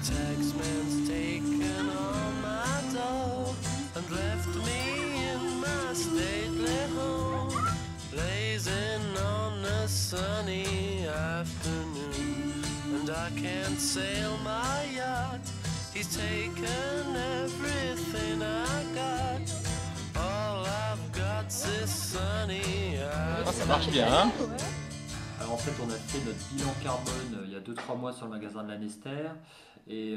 taxman's taken all my dough and left me in my stately home, blazing on a sunny afternoon. And I can't sail my yacht, he's taken everything I got. All I've got's this sunny afternoon. Ça marche bien, hein? Alors en fait, on a fait notre bilan carbone il y a 2-3 mois sur le magasin de la Nester, et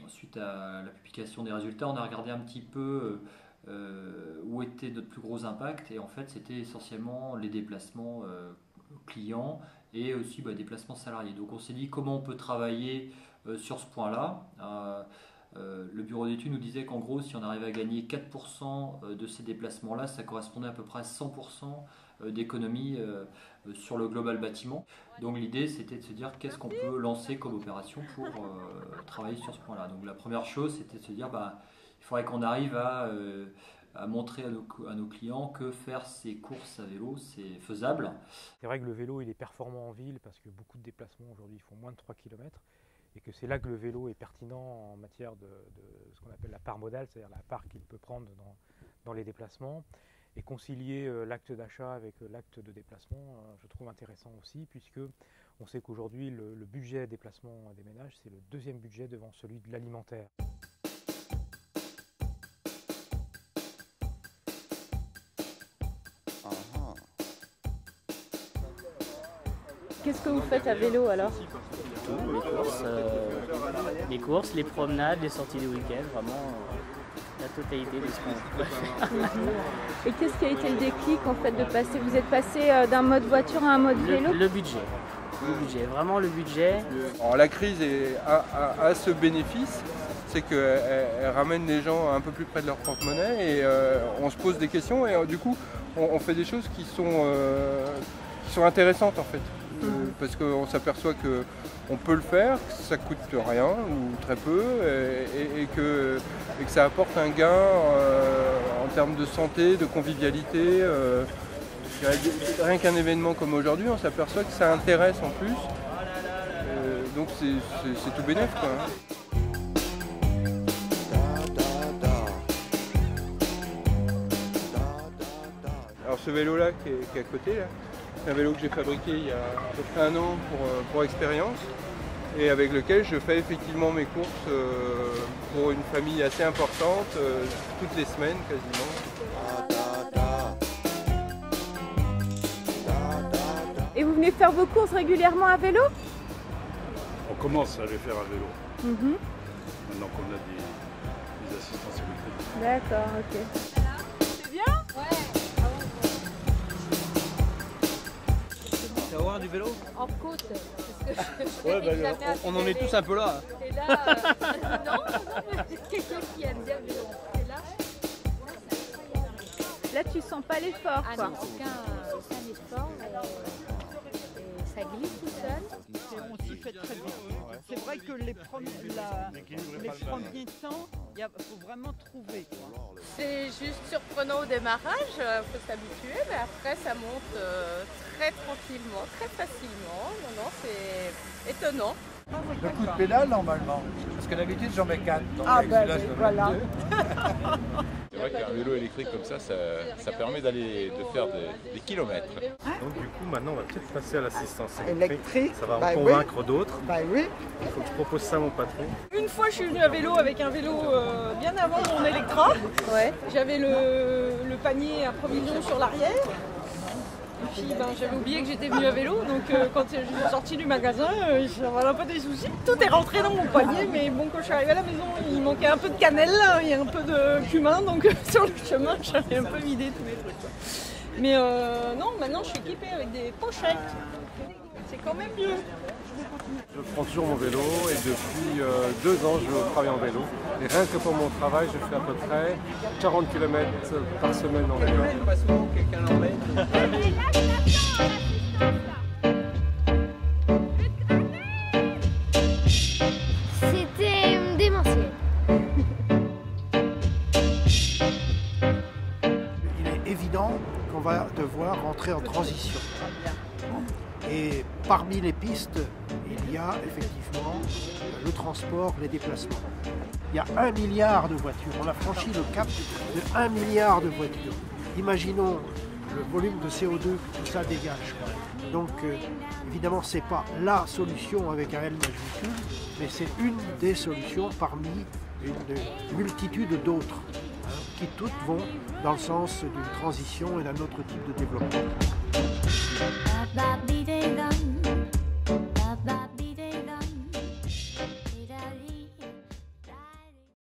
suite à la publication des résultats, on a regardé un petit peu où était notre plus gros impact, et en fait c'était essentiellement les déplacements clients et aussi déplacements salariés. Donc on s'est dit comment on peut travailler sur ce point-là. Le bureau d'études nous disait qu'en gros, si on arrivait à gagner 4% de ces déplacements-là, ça correspondait à peu près à 100% d'économie sur le global bâtiment. Donc l'idée, c'était de se dire qu'est-ce qu'on peut lancer comme opération pour travailler sur ce point-là. Donc la première chose, c'était de se dire il faudrait qu'on arrive à montrer à nos clients que faire ces courses à vélo, c'est faisable. C'est vrai que le vélo, il est performant en ville parce que beaucoup de déplacements aujourd'hui font moins de 3 km. Et que c'est là que le vélo est pertinent en matière de ce qu'on appelle la part modale, c'est-à-dire la part qu'il peut prendre dans les déplacements. Et concilier l'acte d'achat avec l'acte de déplacement, je trouve intéressant aussi, puisque on sait qu'aujourd'hui, le budget déplacement des ménages, c'est le deuxième budget devant celui de l'alimentaire. Qu'est-ce que vous faites à vélo alors? Les courses, les promenades, les sorties de week-end, vraiment la totalité de ce qu'on peut faire. Et qu'est-ce qui a été le déclic en fait de passer? Vous êtes passé d'un mode voiture à un mode vélo? Le budget, vraiment le budget. Alors, la crise a ce bénéfice, c'est qu'elle ramène les gens un peu plus près de leur porte-monnaie, et on se pose des questions, et du coup on fait des choses qui sont intéressantes en fait. Parce qu'on s'aperçoit qu'on peut le faire, que ça coûte rien ou très peu, et que ça apporte un gain en termes de santé, de convivialité. Rien qu'un événement comme aujourd'hui, on s'aperçoit que ça intéresse en plus, donc c'est tout bénef, quoi. Alors ce vélo là qui est à côté là, c'est un vélo que j'ai fabriqué il y a à peu près 1 an pour expérience, et avec lequel je fais effectivement mes courses pour une famille assez importante, toutes les semaines quasiment. Et vous venez faire vos courses régulièrement à vélo? On commence à les faire à vélo. Maintenant qu'on a des assistances électriques. D'accord, ok. C'est bien? Ouais. Tu vas voir du vélo? En côte. Ouais, on en est tous un peu là. Et là, non, quelqu'un qui aime bien le vélo. Et là, tu sens pas l'effort, quoi. Non, aucun effort. Et ça glisse tout seul. On s'y fait très bien. C'est vrai que les premiers temps, il faut vraiment trouver. C'est juste surprenant au démarrage, il faut s'habituer, mais après ça monte très tranquillement, très facilement. Non, c'est étonnant. Le coup de pédale normalement, parce que d'habitude j'en mets 4. Voilà. C'est vrai qu'un vélo électrique comme ça permet de faire des kilomètres. Donc du coup, maintenant, on va peut-être passer à l'assistance électrique. Ça va en convaincre d'autres. Oui. Il faut que je propose ça à mon patron. Une fois, je suis venue à vélo avec un vélo bien avant mon Electra. Ouais. J'avais le panier à provision sur l'arrière. Et puis j'avais oublié que j'étais venue à vélo, donc quand je suis sortie du magasin, j'avais pas des soucis. Tout est rentré dans mon panier, mais bon, quand je suis arrivée à la maison, il manquait un peu de cannelle et un peu de cumin, donc sur le chemin, j'avais un peu vidé tous les trucs. Mais non, maintenant je suis équipée avec des pochettes. C'est quand même mieux. Je prends toujours mon vélo et depuis 2 ans je travaille en vélo. Et rien que pour mon travail, je fais à peu près 40 km par semaine en vélo. Quelqu'un l'emmène. C'était démentiel. Il est évident qu'on va devoir rentrer en transition. Et parmi les pistes, il y a effectivement le transport, les déplacements. Il y a 1 milliard de voitures. On a franchi le cap de 1 milliard de voitures. Imaginons le volume de CO2 que tout ça dégage. Donc évidemment, ce n'est pas la solution avec un L majuscule, mais c'est une des solutions parmi une multitude d'autres, qui toutes vont dans le sens d'une transition et d'un autre type de développement.